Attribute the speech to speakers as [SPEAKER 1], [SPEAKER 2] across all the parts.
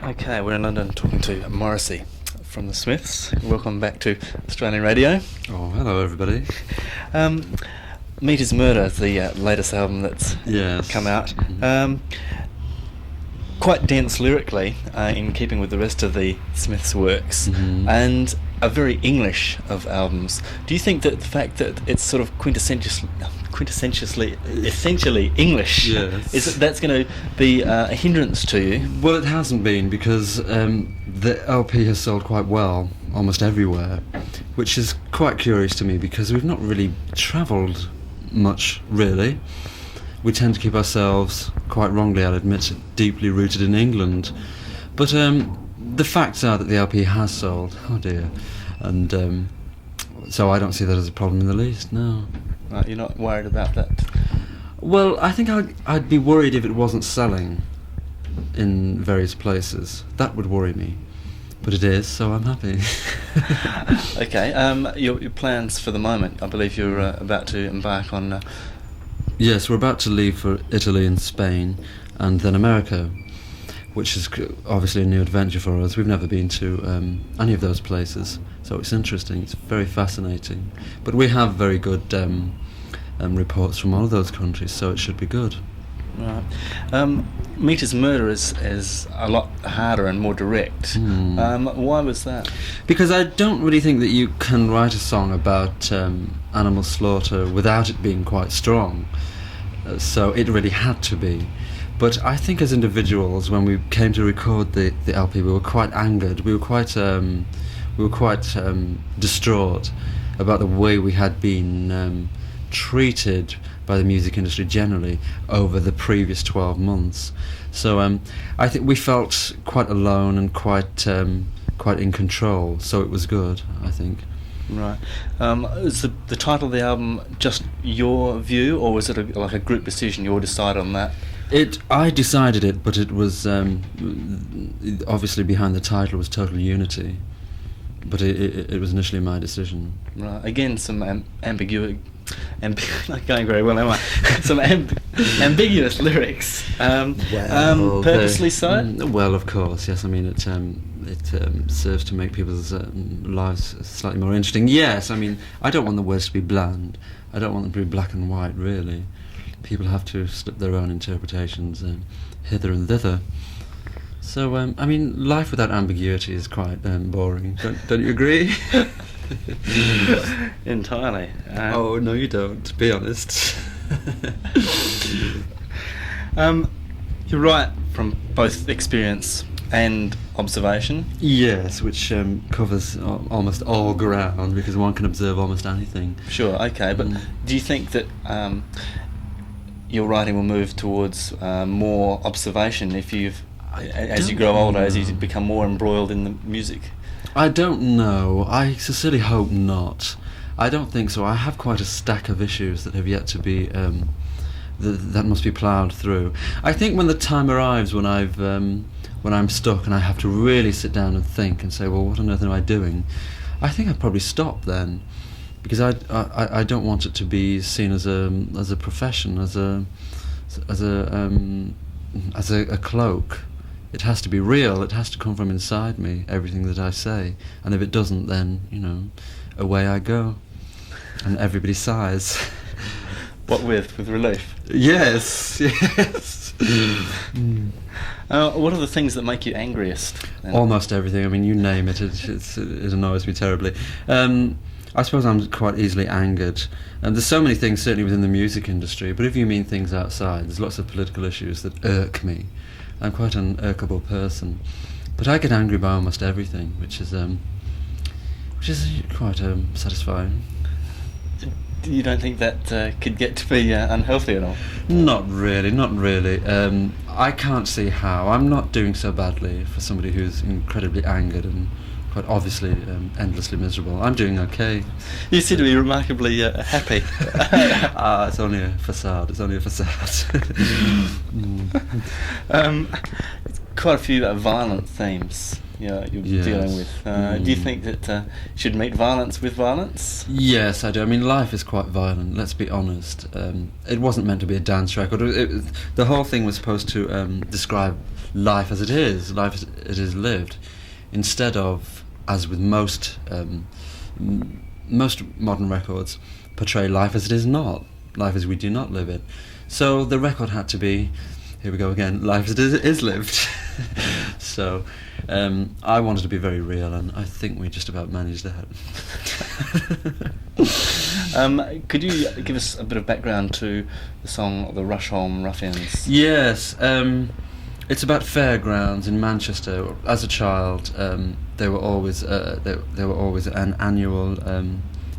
[SPEAKER 1] Okay, we're in London talking to Morrissey from the Smiths. Welcome back to Australian Radio.
[SPEAKER 2] Oh, hello everybody.
[SPEAKER 1] Meat is Murder is the latest album that's come out.
[SPEAKER 2] Mm-hmm.
[SPEAKER 1] Quite dense lyrically, in keeping with the rest of the Smiths' works, and a very English of albums. Do you think that the fact that it's sort of essentially English, that's going to be a hindrance to you?
[SPEAKER 2] Well, it hasn't been, because the LP has sold quite well almost everywhere, which is quite curious to me, because we've not really travelled much, really. We tend to keep ourselves, quite wrongly I'll admit, deeply rooted in England. But the facts are that the LP has sold, oh dear, and so I don't see that as a problem in the least, no.
[SPEAKER 1] Right, you're not worried about that?
[SPEAKER 2] Well, I think I'd be worried if it wasn't selling in various places. That would worry me. But it is, so I'm happy.
[SPEAKER 1] Okay, your plans for the moment, I believe you're about to embark on...
[SPEAKER 2] Yes, we're about to leave for Italy and Spain, and then America, which is obviously a new adventure for us. We've never been to any of those places, so it's interesting, it's very fascinating. But we have very good reports from all of those countries, so it should be good.
[SPEAKER 1] Right. Meat is Murder is a lot harder and more direct. Why was that?
[SPEAKER 2] Because I don't really think that you can write a song about animal slaughter without it being quite strong. So it really had to be. But I think as individuals, when we came to record the LP, we were quite angered. We were quite distraught about the way we had been treated by the music industry generally over the previous 12 months. So I think we felt quite alone and quite in control, so it was good, I think.
[SPEAKER 1] Right. Is the title of the album just your view, or was it like a group decision? You all decided on that?
[SPEAKER 2] I decided it, but it was obviously behind the title was Total Unity, but it was initially my decision. Right.
[SPEAKER 1] Again, some ambiguity. Not going very well, am I? Some ambiguous lyrics. Purposely so?
[SPEAKER 2] Well, of course, yes. I mean, it serves to make people's lives slightly more interesting. Yes, I mean, I don't want the words to be bland. I don't want them to be black and white, really. People have to slip their own interpretations hither and thither. So, I mean, life without ambiguity is quite boring. Don't you agree?
[SPEAKER 1] Entirely.
[SPEAKER 2] Oh, no you don't, be honest.
[SPEAKER 1] You write from both experience and observation?
[SPEAKER 2] Yes, which covers almost all ground, because one can observe almost anything.
[SPEAKER 1] Sure, okay, but do you think that your writing will move towards more observation as you grow older, as you become more embroiled in the music?
[SPEAKER 2] I don't know. I sincerely hope not. I don't think so. I have quite a stack of issues that have yet to be that must be ploughed through. I think when the time arrives when I'm stuck and I have to really sit down and think and say, well, what on earth am I doing? I think I'd probably stop then, because I don't want it to be seen as a profession, as a cloak. It has to be real. It has to come from inside me, everything that I say. And if it doesn't, then, away I go. And everybody sighs.
[SPEAKER 1] What with relief?
[SPEAKER 2] Yes.
[SPEAKER 1] What are the things that make you angriest?
[SPEAKER 2] Almost everything. I mean, you name it. It annoys me terribly. I suppose I'm quite easily angered. And there's so many things, certainly within the music industry, but if you mean things outside, there's lots of political issues that irk me. I'm quite an irkable person, but I get angry by almost everything, which is quite satisfying.
[SPEAKER 1] You don't think that could get to be unhealthy at all?
[SPEAKER 2] Not really. I can't see how. I'm not doing so badly for somebody who's incredibly angered and quite obviously endlessly miserable. I'm doing okay.
[SPEAKER 1] You seem to be remarkably happy.
[SPEAKER 2] It's only a facade.
[SPEAKER 1] Quite a few violent themes you're dealing with. Do you think that should meet violence with violence?
[SPEAKER 2] Yes, I do. I mean, life is quite violent, let's be honest. It wasn't meant to be a dance record. The whole thing was supposed to describe life as it is lived, instead of, as with most modern records, portray life as it is not, life as we do not live it. So the record had to be, here we go again, life as it is lived. So I wanted to be very real, and I think we just about managed that.
[SPEAKER 1] Could you give us a bit of background to the song "The Rusholme Ruffians"?
[SPEAKER 2] Yes, it's about fairgrounds in Manchester. As a child, they were always an annual,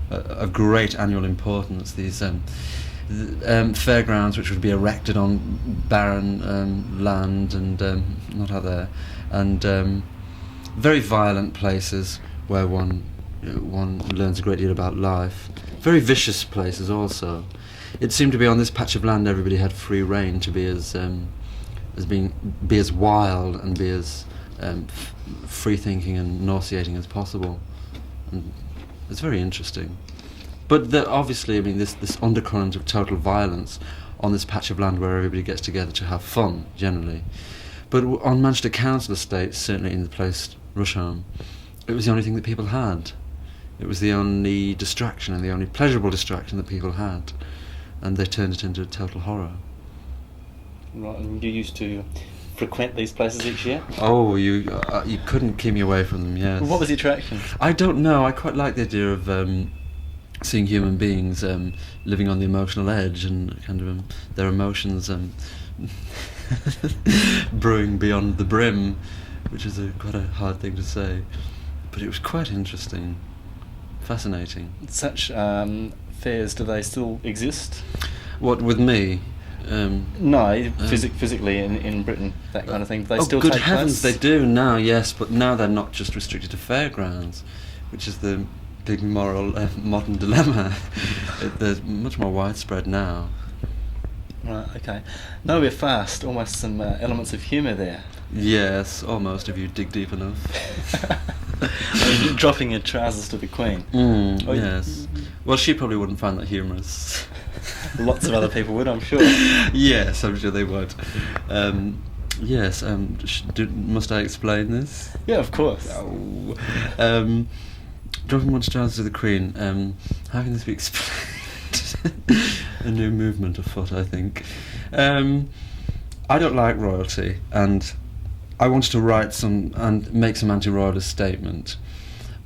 [SPEAKER 2] a great annual importance. These fairgrounds, which would be erected on barren land and not out there, and very violent places where one learns a great deal about life. Very vicious places also. It seemed to be on this patch of land everybody had free rein to be as wild and be as free thinking and nauseating as possible. And it's very interesting. But obviously, I mean, this undercurrent of total violence on this patch of land where everybody gets together to have fun, generally. But on Manchester Council estates, certainly in the place Rusholme, it was the only thing that people had. It was the only distraction and the only pleasurable distraction that people had. And they turned it into total horror.
[SPEAKER 1] Right, and you used to frequent these places each year?
[SPEAKER 2] Oh, you couldn't keep me away from them, yes.
[SPEAKER 1] What was the attraction?
[SPEAKER 2] I don't know. I quite like the idea of seeing human beings living on the emotional edge and kind of their emotions brewing beyond the brim, which is quite a hard thing to say. But it was quite interesting, fascinating.
[SPEAKER 1] Such fairs, do they still exist?
[SPEAKER 2] What, with me?
[SPEAKER 1] No, physically in Britain, that kind of thing. They still
[SPEAKER 2] good
[SPEAKER 1] take
[SPEAKER 2] heavens,
[SPEAKER 1] place?
[SPEAKER 2] they do now, yes, but now they're not just restricted to fairgrounds, which is the big moral modern dilemma. They're much more widespread now.
[SPEAKER 1] Right, okay. No, we're fast. Almost some elements of humour there.
[SPEAKER 2] Yes, almost, if you dig deep enough.
[SPEAKER 1] Dropping your trousers to the Queen.
[SPEAKER 2] Yes. Well, she probably wouldn't find that humorous.
[SPEAKER 1] Lots of other people would, I'm sure.
[SPEAKER 2] Yes, I'm sure they would. Yes, must I explain this?
[SPEAKER 1] Yeah, of course.
[SPEAKER 2] Oh. Dropping one's trousers to the Queen. How can this be explained? A new movement afoot, I think. I don't like royalty, and I wanted to write some and make some anti-royalist statement.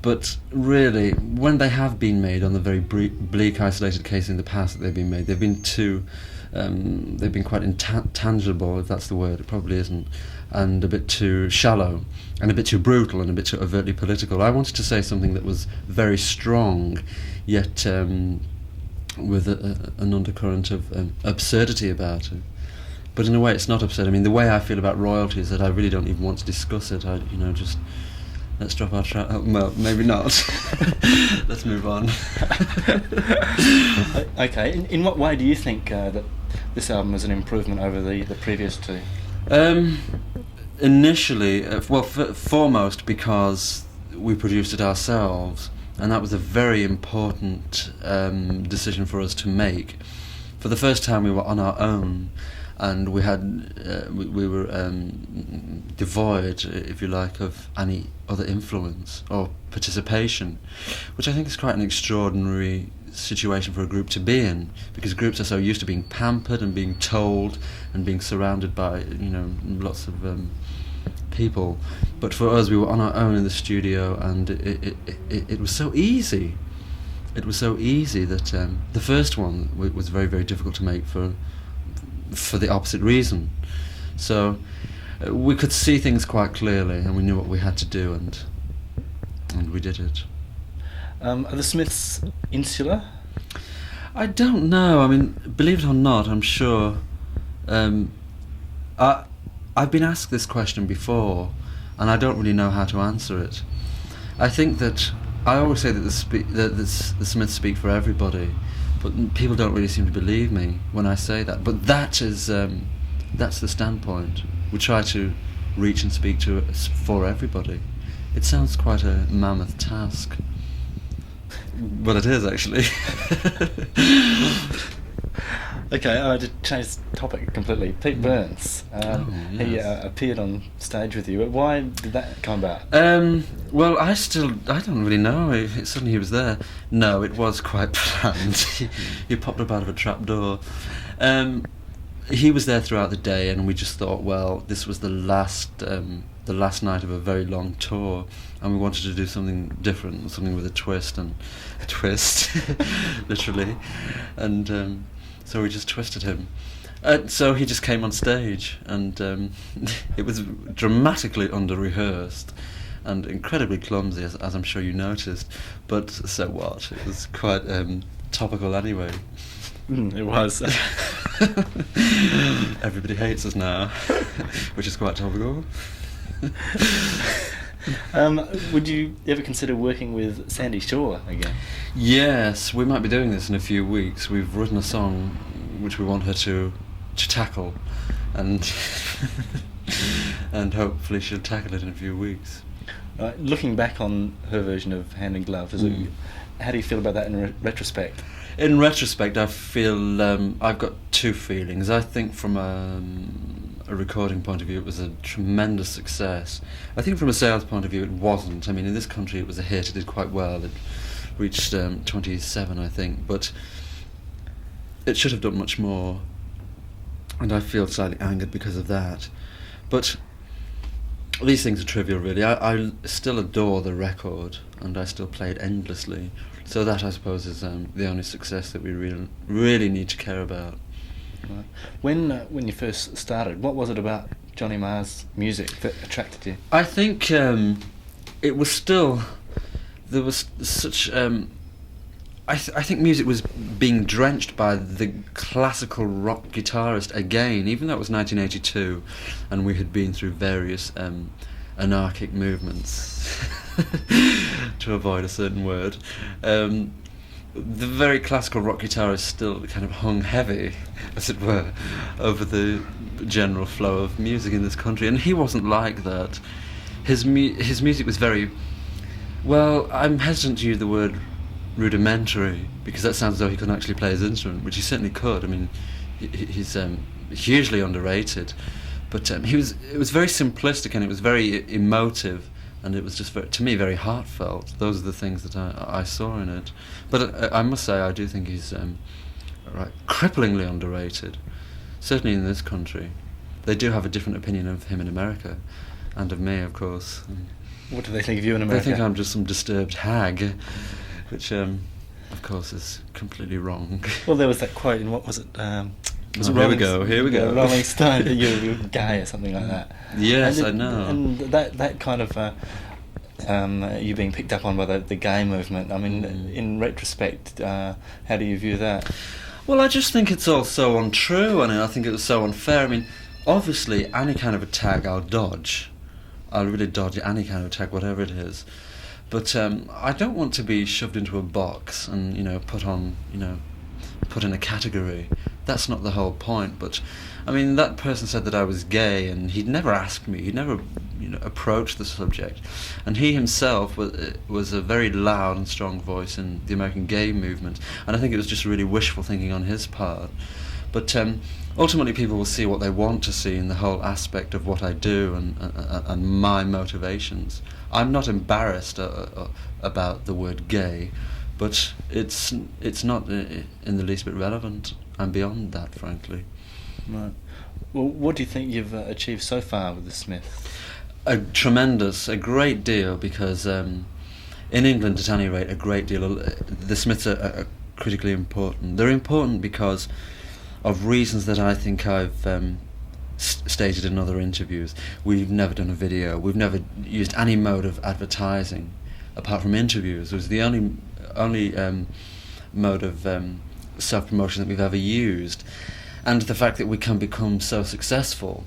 [SPEAKER 2] But really, when they have been made on the very bleak, isolated case in the past that they've been made, they've been quite intangible, if that's the word. It probably isn't, and a bit too shallow, and a bit too brutal, and a bit too overtly political. I wanted to say something that was very strong, yet with an undercurrent of absurdity about it. But in a way, it's not absurd. I mean, the way I feel about royalty is that I really don't even want to discuss it. Just let's drop our well, maybe not. Let's move on.
[SPEAKER 1] Okay. In what way do you think that this album is an improvement over the previous two?
[SPEAKER 2] Initially, foremost because we produced it ourselves, and that was a very important decision for us to make. For the first time, we were on our own, and we had we were devoid, if you like, of any other influence or participation, which I think is quite an extraordinary situation for a group to be in, because groups are so used to being pampered and being told and being surrounded by lots of people. But for us, we were on our own in the studio, and it was so easy. It was so easy that the first one was very, very difficult to make for the opposite reason. So we could see things quite clearly, and we knew what we had to do, and we did it.
[SPEAKER 1] Are the Smiths insular?
[SPEAKER 2] I don't know. I mean, believe it or not, I'm sure. I've been asked this question before, and I don't really know how to answer it. I think that I always say that the Smiths speak for everybody, but people don't really seem to believe me when I say that. But that's the standpoint. We try to reach and speak for everybody. It sounds quite a mammoth task. Well, it is, actually.
[SPEAKER 1] Okay, I had to change the topic completely. Pete Burns, he
[SPEAKER 2] yes.
[SPEAKER 1] appeared on stage with you. Why did that come about?
[SPEAKER 2] Well, I don't really know. Suddenly he was there. No, it was quite planned. He popped up out of a trapdoor. He was there throughout the day, and we just thought, well, this was the last night of a very long tour, and we wanted to do something different, something with a twist, literally, and so we just twisted him. So he just came on stage, and it was dramatically under-rehearsed and incredibly clumsy, as I'm sure you noticed, but so what? It was quite topical anyway.
[SPEAKER 1] It was.
[SPEAKER 2] Everybody hates us now, which is quite topical.
[SPEAKER 1] Would you ever consider working with Sandy Shaw again?
[SPEAKER 2] Yes, we might be doing this in a few weeks. We've written a song which we want her to tackle, and and hopefully she'll tackle it in a few weeks.
[SPEAKER 1] Looking back on her version of Hand in Glove, how do you feel about that in retrospect?
[SPEAKER 2] In retrospect, I feel I've got two feelings. I think from a recording point of view, it was a tremendous success. I think from a sales point of view, it wasn't. I mean, in this country, it was a hit. It did quite well. It reached 27, I think, but it should have done much more, and I feel slightly angered because of that. But these things are trivial, really. I still adore the record, and I still play it endlessly. So that, I suppose, is the only success that we really need to care about.
[SPEAKER 1] Right. When you first started, what was it about Johnny Marr's music that attracted you?
[SPEAKER 2] I think it was still, there was such I think music was being drenched by the classical rock guitarist again, even though it was 1982 and we had been through various anarchic movements to avoid a certain word. The very classical rock guitarist still kind of hung heavy, as it were, over the general flow of music in this country, and he wasn't like that. His music was very, well, I'm hesitant to use the word rudimentary, because that sounds as though he couldn't actually play his instrument, which he certainly could. I mean, he's hugely underrated, but it was very simplistic, and it was very emotive, and it was just to me very heartfelt. Those are the things that I saw in it. But I must say, I do think he's cripplingly underrated, certainly in this country. They do have a different opinion of him in America, and of me, of course.
[SPEAKER 1] What do they think of you in America?
[SPEAKER 2] They think I'm just some disturbed hag, which, of course, is completely wrong.
[SPEAKER 1] Well, there was that quote in, what was it?
[SPEAKER 2] Here we go.
[SPEAKER 1] Rolling Stone, that you're gay or something like that.
[SPEAKER 2] Yes,
[SPEAKER 1] and
[SPEAKER 2] I know.
[SPEAKER 1] And that kind of you being picked up on by the gay movement. I mean, in retrospect, how do you view that?
[SPEAKER 2] Well, I just think it's all so untrue, and I think it was so unfair. I mean, obviously, any kind of attack I'll dodge. I'll really dodge any kind of attack, whatever it is. But I don't want to be shoved into a box and put in a category. That's not the whole point. But I mean, that person said that I was gay, and he'd never asked me. He'd never approached the subject, and he himself was a very loud and strong voice in the American gay movement. And I think it was just really wishful thinking on his part. But ultimately, people will see what they want to see in the whole aspect of what I do and my motivations. I'm not embarrassed about the word gay, but it's not in the least bit relevant. I'm beyond that, frankly.
[SPEAKER 1] Right. Well, what do you think you've achieved so far with the Smiths?
[SPEAKER 2] A great deal, because in England, at any rate, a great deal. The Smiths are critically important. They're important because of reasons that I think I've stated in other interviews. We've never done a video. We've never used any mode of advertising apart from interviews. It was the only mode of self-promotion that we've ever used. And the fact that we can become so successful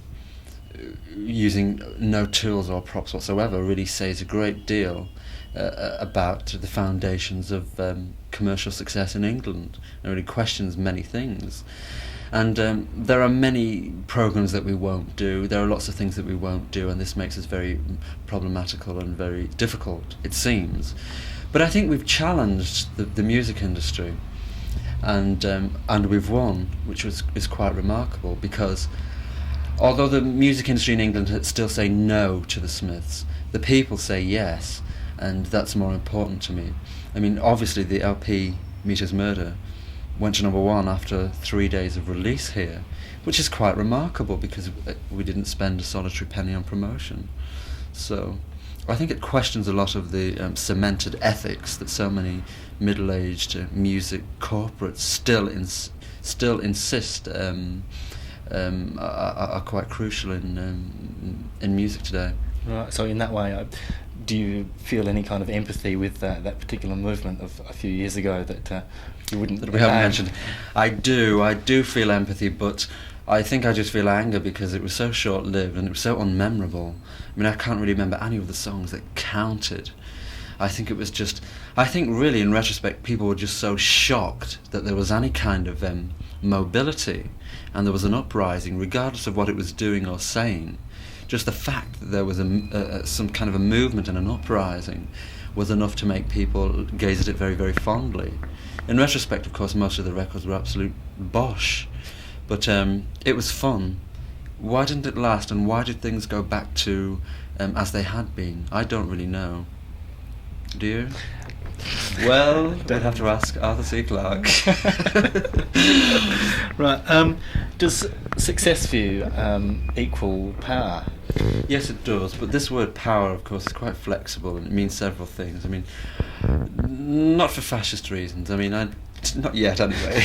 [SPEAKER 2] using no tools or props whatsoever really says a great deal about the foundations of commercial success in England. It really questions many things. And there are many programs that we won't do. There are lots of things that we won't do, and this makes us very problematical and very difficult, it seems. But I think we've challenged the music industry, and we've won, which is quite remarkable, because although the music industry in England still say no to the Smiths, the people say yes, and that's more important to me. I mean, obviously the LP Meet His Murder went to #1 after 3 days of release here, which is quite remarkable because we didn't spend a solitary penny on promotion. So I think it questions a lot of the cemented ethics that so many middle-aged music corporates still insist are quite crucial in music today.
[SPEAKER 1] Right. So in that way, do you feel any kind of empathy with that particular movement of a few years ago that you wouldn't?
[SPEAKER 2] That we haven't mentioned. I do feel empathy, but I think I just feel anger because it was so short-lived and it was so unmemorable. I mean, I can't really remember any of the songs that counted. I think really in retrospect people were just so shocked that there was any kind of mobility and there was an uprising regardless of what it was doing or saying. Just the fact that there was some kind of a movement and an uprising was enough to make people gaze at it very, very fondly. In retrospect, of course, most of the records were absolute bosh, but it was fun. Why didn't it last, and why did things go back to as they had been? I don't really know. Do you? Well, don't have to ask Arthur C. Clarke.
[SPEAKER 1] Right. Does success for you equal power?
[SPEAKER 2] Yes, it does. But this word power, of course, is quite flexible, and it means several things. I mean, not for fascist reasons. I mean, not yet, anyway.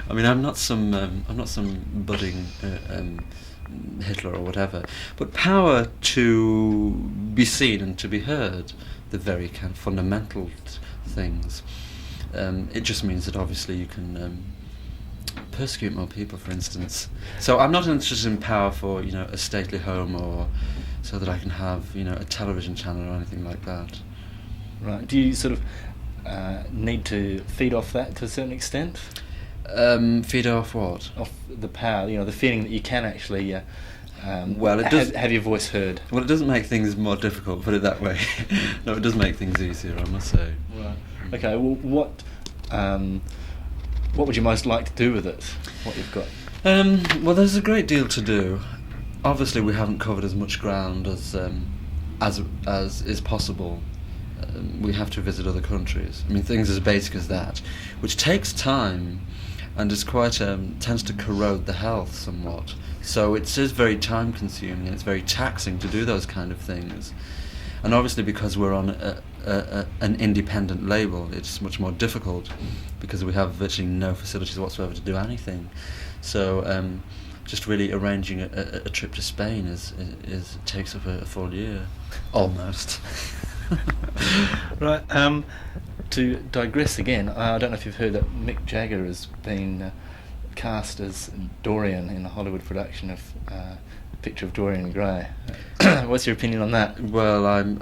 [SPEAKER 2] I mean, I'm not some budding Hitler or whatever. But power to be seen and to be heard, the very kind of fundamental things. It just means that obviously you can persecute more people, for instance. So I'm not interested in power for a stately home or so that I can have a television channel or anything like that.
[SPEAKER 1] Right. Do you sort of need to feed off that to a certain extent?
[SPEAKER 2] Feed off what?
[SPEAKER 1] Off the power. The feeling that you can actually.
[SPEAKER 2] Well, it does
[SPEAKER 1] have your voice heard.
[SPEAKER 2] Well, it doesn't make things more difficult, put it that way. No, it does make things easier, I must say.
[SPEAKER 1] Right. Okay. Well, what would you most like to do with it? What you've got?
[SPEAKER 2] Well, there's a great deal to do. Obviously, we haven't covered as much ground as is possible. We have to visit other countries. I mean, things as basic as that, which takes time, and is quite tends to corrode the health somewhat. So it is very time-consuming and it's very taxing to do those kind of things. And obviously, because we're on an independent label, it's much more difficult because we have virtually no facilities whatsoever to do anything. So just really arranging a trip to Spain is takes up a full year, almost.
[SPEAKER 1] Right. To digress again, I don't know if you've heard that Mick Jagger has been cast as Dorian in a Hollywood production of Picture of Dorian Gray. What's your opinion on that?
[SPEAKER 2] Well, I'm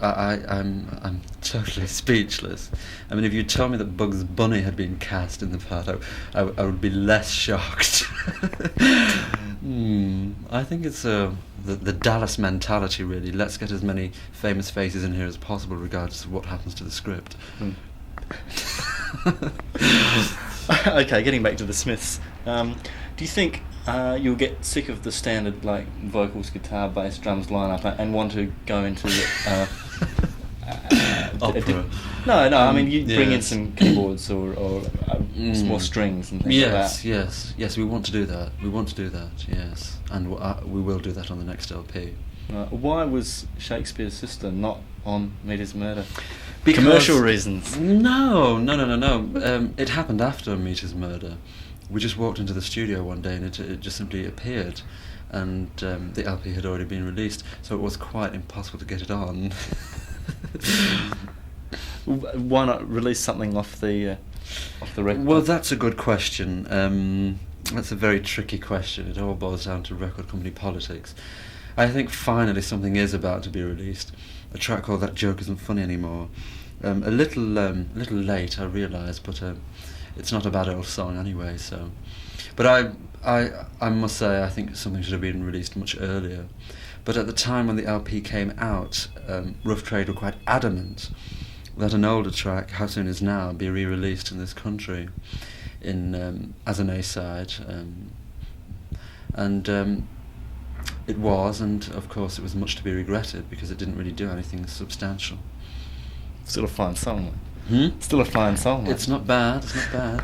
[SPEAKER 2] totally speechless. I mean, if you told me that Bugs Bunny had been cast in the part, I would be less shocked. I think it's the Dallas mentality, really. Let's get as many famous faces in here as possible, regardless of what happens to the script.
[SPEAKER 1] Okay, getting back to the Smiths. Do you think you'll get sick of the standard vocals, guitar, bass, drums lineup and want to go into
[SPEAKER 2] opera?
[SPEAKER 1] No. I mean, you bring in some keyboards or some more strings and things like that.
[SPEAKER 2] Yes. We want to do that. Yes, and we will do that on the next LP.
[SPEAKER 1] Why was Shakespeare's Sister not on Meet His Murder?
[SPEAKER 2] Because
[SPEAKER 1] commercial reasons.
[SPEAKER 2] No. It happened after Meet His Murder. We just walked into the studio one day and it just simply appeared, and the LP had already been released, so it was quite impossible to get it on.
[SPEAKER 1] Why not release something off the record?
[SPEAKER 2] Well, that's a good question. That's a very tricky question. It all boils down to record company politics. I think finally something is about to be released. A track called That Joke Isn't Funny Anymore. A little late, I realise, but it's not a bad old song anyway. So, but I must say I think something should have been released much earlier. But at the time when the LP came out, Rough Trade were quite adamant that an older track, How Soon Is Now, be re-released in this country. in as an A-side, and it was, and of course it was much to be regretted because it didn't really do anything substantial.
[SPEAKER 1] Still a fine song.
[SPEAKER 2] Hmm?
[SPEAKER 1] Still a fine song.
[SPEAKER 2] It's not bad. It's not bad.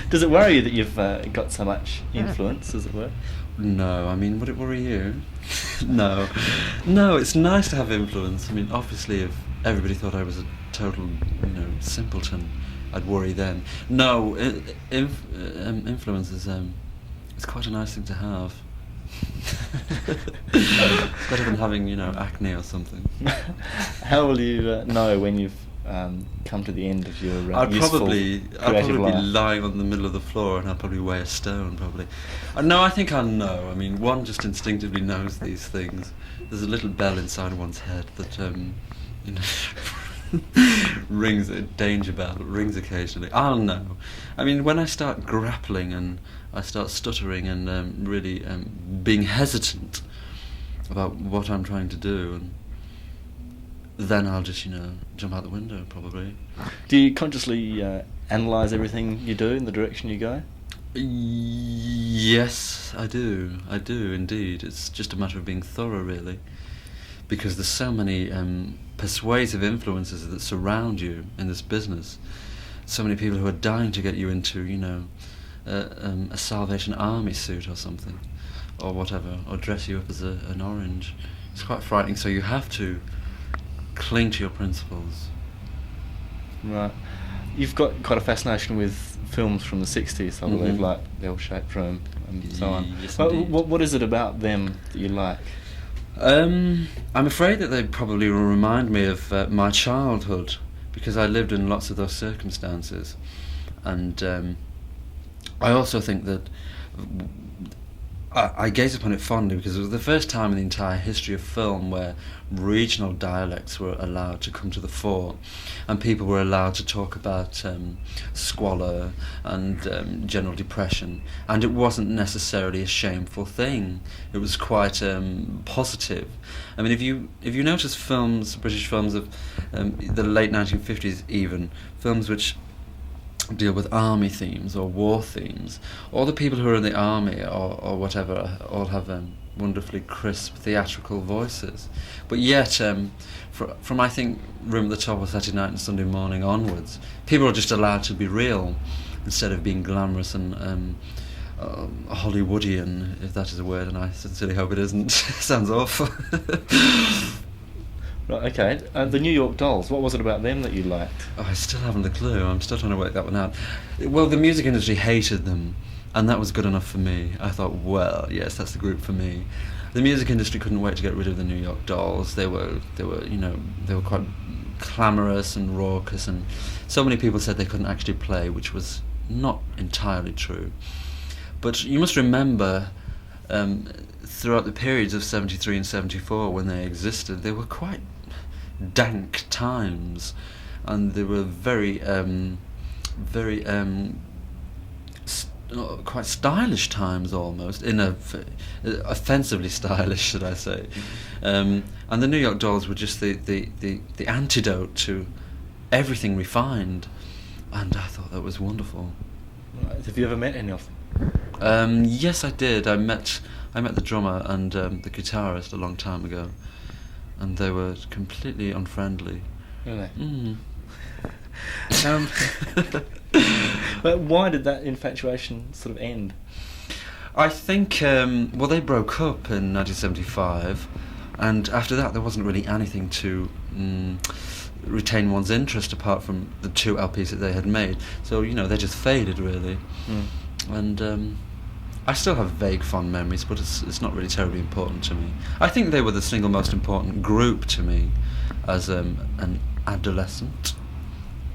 [SPEAKER 1] Does it worry you that you've got so much influence, as it were?
[SPEAKER 2] No, I mean, would it worry you? No. No, it's nice to have influence. I mean, obviously, if everybody thought I was a total, simpleton, I'd worry then. No, influence is it's quite a nice thing to have. It's better than having, acne or something.
[SPEAKER 1] How will you know when you've come to the end of your
[SPEAKER 2] I'd
[SPEAKER 1] useful
[SPEAKER 2] probably
[SPEAKER 1] creative
[SPEAKER 2] be
[SPEAKER 1] life?
[SPEAKER 2] lying on the middle of the floor, and I'd probably weigh a stone. Probably. No, I think I know. I mean, one just instinctively knows these things. There's a little bell inside one's head that rings, a danger bell, rings occasionally. I'll know. I mean, when I start grappling and I start stuttering and really being hesitant about what I'm trying to do, and then I'll just, jump out the window, probably.
[SPEAKER 1] Do you consciously analyse everything you do in the direction you go?
[SPEAKER 2] Yes, I do. I do, indeed. It's just a matter of being thorough, really. Because there's so many persuasive influences that surround you in this business. So many people who are dying to get you into, a Salvation Army suit or something, or whatever, or dress you up as an orange. It's quite frightening, so you have to cling to your principles.
[SPEAKER 1] Right. You've got quite a fascination with films from the 60s, I believe, like The L-Shaped Room and so on.
[SPEAKER 2] Yes,
[SPEAKER 1] What is it about them that you like?
[SPEAKER 2] I'm afraid that they probably will remind me of my childhood, because I lived in lots of those circumstances, and I also think that I gaze upon it fondly because it was the first time in the entire history of film where regional dialects were allowed to come to the fore, and people were allowed to talk about squalor and general depression, and it wasn't necessarily a shameful thing. It was quite positive. I mean, if you notice films, British films of the late 1950s, even films which deal with army themes or war themes, all the people who are in the army or whatever all have wonderfully crisp theatrical voices, but yet from I think Room at the Top or Saturday Night and Sunday Morning onwards, people are just allowed to be real instead of being glamorous and Hollywoodian, if that is a word, and I sincerely hope it isn't. Sounds awful.
[SPEAKER 1] Right, okay. The New York Dolls, what was it about them that you liked?
[SPEAKER 2] Oh, I still haven't a clue. I'm still trying to work that one out. Well, the music industry hated them, and that was good enough for me. I thought, well, yes, that's the group for me. The music industry couldn't wait to get rid of the New York Dolls. They were quite clamorous and raucous, and so many people said they couldn't actually play, which was not entirely true. But you must remember, throughout the periods of 73 and 74 when they existed, they were quite dank times, and they were very quite stylish times, almost offensively stylish, should I say. And the New York Dolls were just the antidote to everything refined, and I thought that was wonderful.
[SPEAKER 1] Right. Have you ever met any of them?
[SPEAKER 2] Yes, I did. I met the drummer and the guitarist a long time ago, and they were completely unfriendly.
[SPEAKER 1] Really?
[SPEAKER 2] Mm.
[SPEAKER 1] But why did that infatuation sort of end?
[SPEAKER 2] I think, they broke up in 1975, and after that there wasn't really anything to retain one's interest apart from the 2 LPs that they had made. So, they just faded, really. And I still have vague fond memories, but it's not really terribly important to me. I think they were the single most important group to me as an adolescent.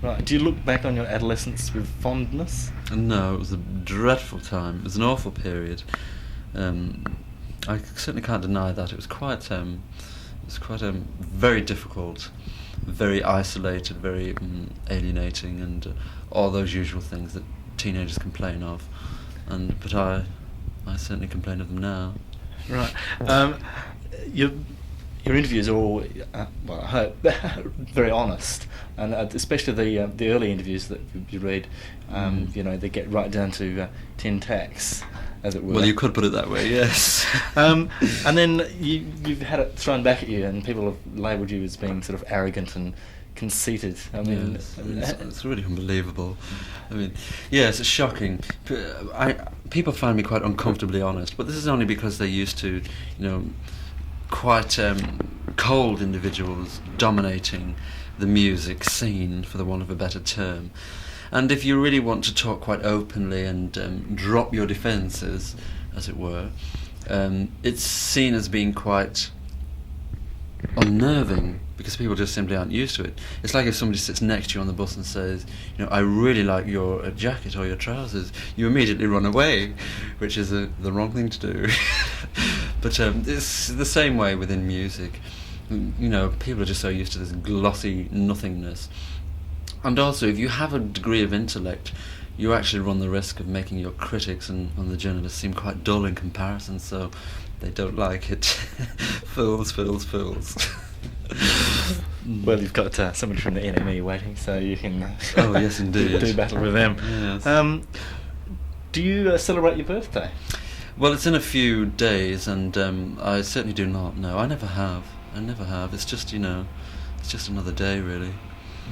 [SPEAKER 1] Right. Do you look back on your adolescence with fondness?
[SPEAKER 2] No, it was a dreadful time. It was an awful period. I certainly can't deny that. It was quite very difficult, very isolated, very alienating, and all those usual things that teenagers complain of. But I certainly complain of them now.
[SPEAKER 1] Right. You're your interviews are all, well, I hope, very honest, and especially the early interviews that you read, you know, they get right down to tin tacks, as it were.
[SPEAKER 2] Well, you could put it that way, yes.
[SPEAKER 1] And then you've had it thrown back at you, and people have labelled you as being sort of arrogant and conceited. I mean,
[SPEAKER 2] yes, it's really unbelievable. I mean, yes, it's shocking. People find me quite uncomfortably honest, but this is only because they're used to, you know, quite cold individuals dominating the music scene, for the want of a better term. And if you really want to talk quite openly and drop your defences, as it were, it's seen as being quite unnerving, because people just simply aren't used to it. It's like if somebody sits next to you on the bus and says, you know, I really like your jacket or your trousers, you immediately run away, which is the wrong thing to do. But it's the same way within music. You know, people are just so used to this glossy nothingness. And also, if you have a degree of intellect, you actually run the risk of making your critics and the journalists seem quite dull in comparison, so they don't like it. Fools, fools, fools.
[SPEAKER 1] Well, you've got somebody from the NME waiting, so you can
[SPEAKER 2] oh, yes, indeed.
[SPEAKER 1] do battle with them.
[SPEAKER 2] Yes.
[SPEAKER 1] Do you celebrate your birthday?
[SPEAKER 2] Well, it's in a few days, and I certainly do not. No, I never have. I never have. It's just, you know, it's just another day, really.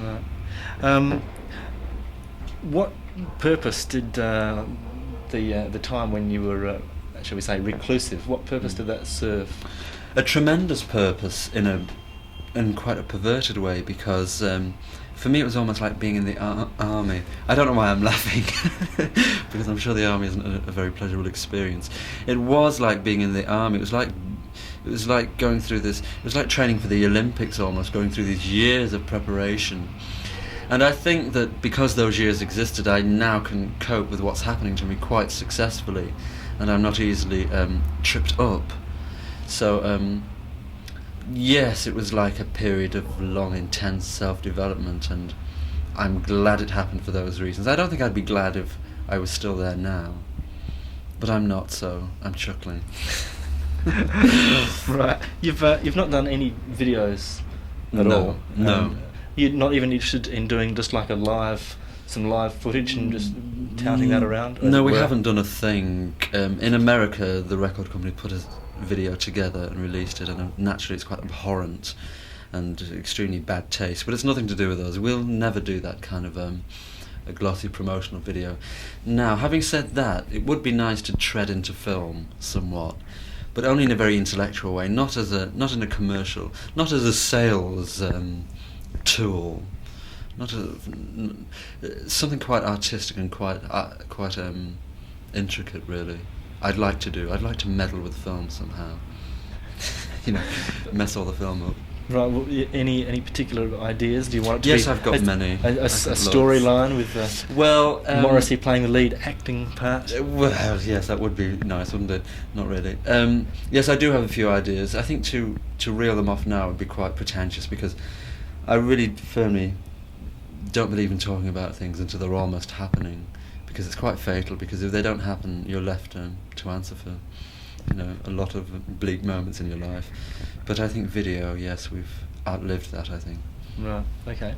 [SPEAKER 1] Right. What purpose did the time when you were, shall we say, reclusive? What purpose did that serve?
[SPEAKER 2] A tremendous purpose in quite a perverted way, because for me it was almost like being in the army. I don't know why I'm laughing, because I'm sure the army isn't a very pleasurable experience. It was like being in the army. It was like going through this. It was like training for the Olympics, almost going through these years of preparation. And I think that because those years existed, I now can cope with what's happening to me quite successfully, and I'm not easily tripped up. So, yes, it was like a period of long, intense self-development, and I'm glad it happened for those reasons. I don't think I'd be glad if I was still there now, but I'm not, so I'm chuckling.
[SPEAKER 1] Right. You've not done any videos at all?
[SPEAKER 2] No.
[SPEAKER 1] You're not even interested in doing just like some live footage and just touting that around?
[SPEAKER 2] No, we haven't done a thing. In America, the record company put a video together and released it, and naturally it's quite abhorrent and extremely bad taste, but it's nothing to do with us. We'll never do that kind of a glossy promotional video. Now, having said that, it would be nice to tread into film somewhat, but only in a very intellectual way, not in a commercial, not as a sales tool, something quite artistic and quite intricate, really. I'd like to meddle with film somehow. You know, mess all the film up.
[SPEAKER 1] Right. Well, any particular ideas? Do you want it to
[SPEAKER 2] yes,
[SPEAKER 1] be?
[SPEAKER 2] I've got many.
[SPEAKER 1] A storyline with Morrissey playing the lead acting part.
[SPEAKER 2] Well, yes, that would be nice, wouldn't it? Not really. Yes, I do have a few ideas. I think to reel them off now would be quite pretentious, because I really firmly don't believe in talking about things until they're almost happening, because it's quite fatal, because if they don't happen, you're left to answer for, you know, a lot of bleak moments in your life. But I think video, yes, we've outlived that, I think.
[SPEAKER 1] Right, okay.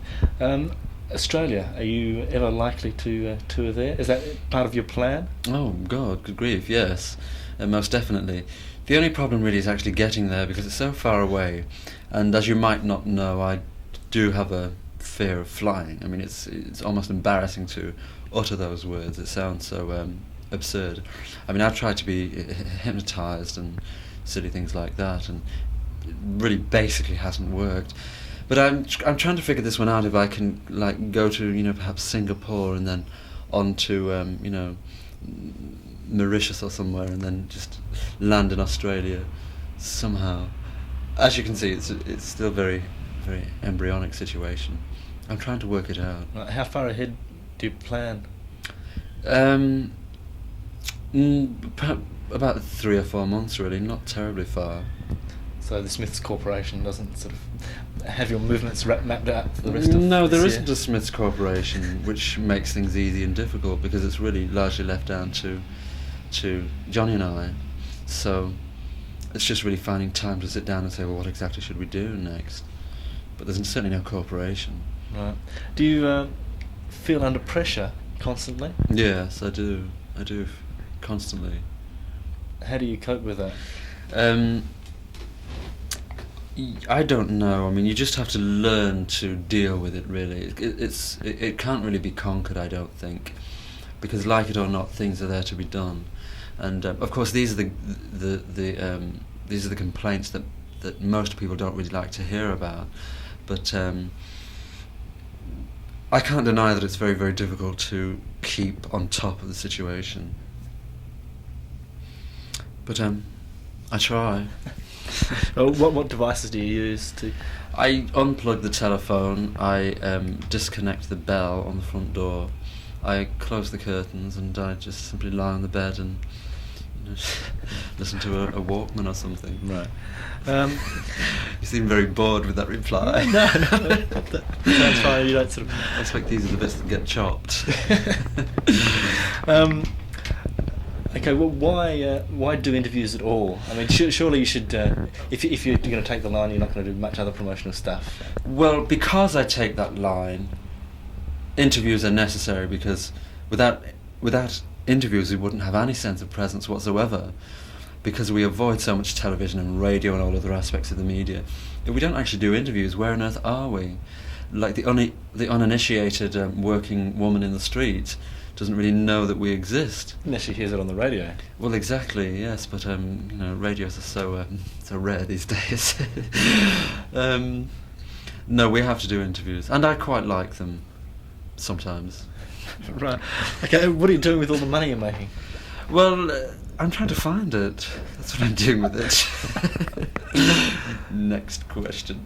[SPEAKER 1] Australia, are you ever likely to tour there? Is that part of your plan?
[SPEAKER 2] Oh, God, good grief, yes, most definitely. The only problem really is actually getting there, because it's so far away, and as you might not know, I do have a fear of flying. I mean, it's almost embarrassing to utter those words. It sounds so absurd. I mean, I've tried to be hypnotized and silly things like that, and it really basically hasn't worked. But I'm trying to figure this one out, if I can like go to, you know, perhaps Singapore and then on to you know, Mauritius or somewhere, and then just land in Australia somehow. As you can see, it's still very embryonic situation. I'm trying to work it out.
[SPEAKER 1] Right, how far ahead do you plan?
[SPEAKER 2] About 3 or 4 months, really, not terribly far.
[SPEAKER 1] So the Smiths Corporation doesn't sort of have your movements mapped out for the rest of
[SPEAKER 2] No, there
[SPEAKER 1] this
[SPEAKER 2] isn't
[SPEAKER 1] year?
[SPEAKER 2] a Smiths Corporation, which makes things easy and difficult, because it's really largely left down to Johnny and I. So it's just really finding time to sit down and say, well, what exactly should we do next? But there's certainly no cooperation.
[SPEAKER 1] Right. Do you feel under pressure constantly?
[SPEAKER 2] Yes, I do. I do, constantly.
[SPEAKER 1] How do you cope with that?
[SPEAKER 2] I don't know. I mean, you just have to learn to deal with it. Really, it can't really be conquered. I don't think, because like it or not, things are there to be done, and of course these are these are the complaints that most people don't really like to hear about. But I can't deny that it's very, very difficult to keep on top of the situation. But I try.
[SPEAKER 1] What devices do you use to?
[SPEAKER 2] I unplug the telephone, I disconnect the bell on the front door, I close the curtains, and I just simply lie on the bed and listen to a Walkman or something.
[SPEAKER 1] Right.
[SPEAKER 2] You seem very bored with that reply.
[SPEAKER 1] No, that's fine. You don't sort of.
[SPEAKER 2] I expect these are the bits that get chopped.
[SPEAKER 1] Okay, well, why do interviews at all? I mean, surely you should. If you're going to take the line, you're not going to do much other promotional stuff.
[SPEAKER 2] Well, because I take that line, interviews are necessary, because without interviews we wouldn't have any sense of presence whatsoever, because we avoid so much television and radio and all other aspects of the media. If we don't actually do interviews, where on earth are we? Like the uninitiated working woman in the street doesn't really know that we exist.
[SPEAKER 1] Unless she hears it on the radio.
[SPEAKER 2] Well, exactly, yes, but radios are so rare these days. No, we have to do interviews, and I quite like them sometimes.
[SPEAKER 1] Right. Okay, what are you doing with all the money you're making?
[SPEAKER 2] Well, I'm trying to find it. That's what I'm doing with it. Next question.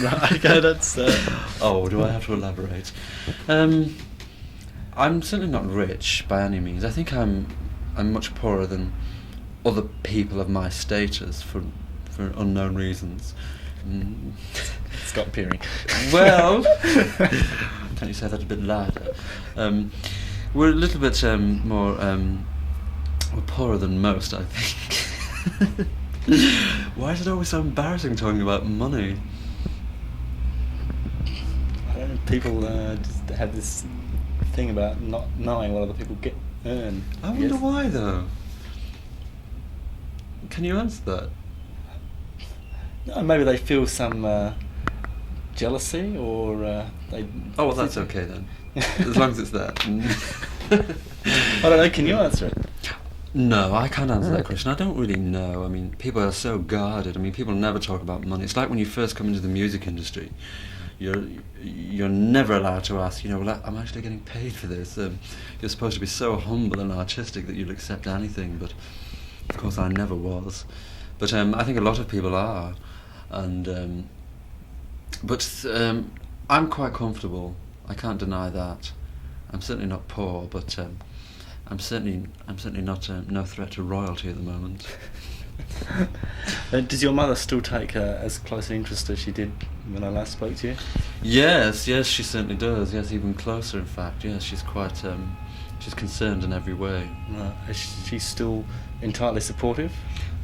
[SPEAKER 1] Right, okay, that's...
[SPEAKER 2] Oh, do I have to elaborate? I'm certainly not rich by any means. I think I'm much poorer than other people of my status for unknown reasons.
[SPEAKER 1] Scott Peering.
[SPEAKER 2] Well, can't you say that a bit louder? We're a little bit more we're poorer than most, I think. Why is it always so embarrassing talking about money?
[SPEAKER 1] I don't know, people just have this thing about not knowing what other people earn.
[SPEAKER 2] I wonder why, though. Can you answer that?
[SPEAKER 1] No, maybe they feel some jealousy, or they...
[SPEAKER 2] Oh, well, that's okay then. As long as it's there.
[SPEAKER 1] I don't know, can you answer it?
[SPEAKER 2] No, I can't answer that question. I don't really know. I mean, people are so guarded. I mean, people never talk about money. It's like when you first come into the music industry. You're never allowed to ask, well, I'm actually getting paid for this. You're supposed to be so humble and artistic that you'll accept anything, but of course I never was. But I think a lot of people are, and but I'm quite comfortable. I can't deny that. I'm certainly not poor, but I'm certainly not no threat to royalty at the moment.
[SPEAKER 1] Does your mother still take as close an interest as she did when I last spoke to you?
[SPEAKER 2] Yes, she certainly does. Yes, even closer, in fact. Yes, she's quite she's concerned in every way.
[SPEAKER 1] Right. Is she still entirely supportive?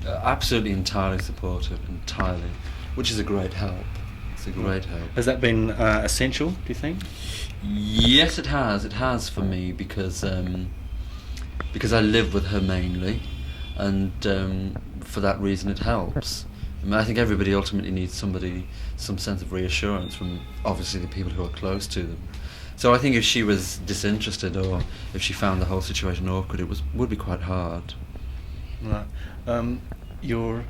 [SPEAKER 2] Absolutely entirely supportive, entirely, which is a great help. It's a great help.
[SPEAKER 1] Has that been essential, do you think?
[SPEAKER 2] Yes, it has. It has for me, because I live with her mainly, and for that reason it helps. I mean, I think everybody ultimately needs some sense of reassurance from obviously the people who are close to them. So I think if she was disinterested, or if she found the whole situation awkward, it would be quite hard.
[SPEAKER 1] Right. Your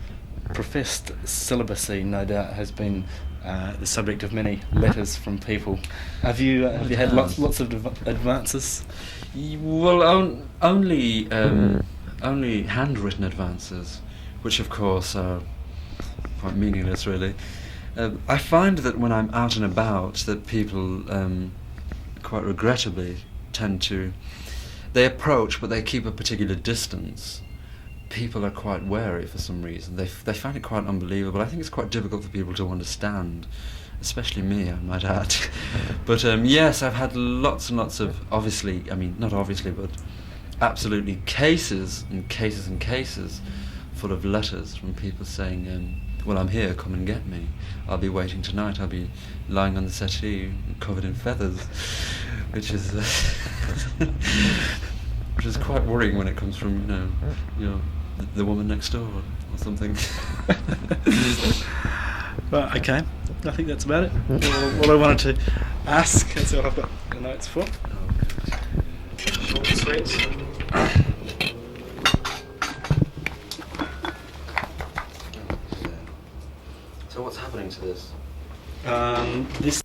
[SPEAKER 1] professed celibacy, no doubt, has been the subject of many letters from people. Have you had lots of advances?
[SPEAKER 2] Well, only handwritten advances, which of course are quite meaningless, really. I find that when I'm out and about, that people, quite regrettably, they approach, but they keep a particular distance. People are quite wary for some reason. They find it quite unbelievable. I think it's quite difficult for people to understand, especially me, I might add. But yes, I've had lots and lots of, not obviously, but absolutely cases and cases and cases full of letters from people saying, well, I'm here, come and get me. I'll be waiting tonight, I'll be lying on the settee covered in feathers, which is which is quite worrying when it comes from, the woman next door or something.
[SPEAKER 1] Well, okay, I think that's about it. What I wanted to ask, that's what I've got the notes for. Short and sweet.
[SPEAKER 2] So what's happening to this?
[SPEAKER 1] This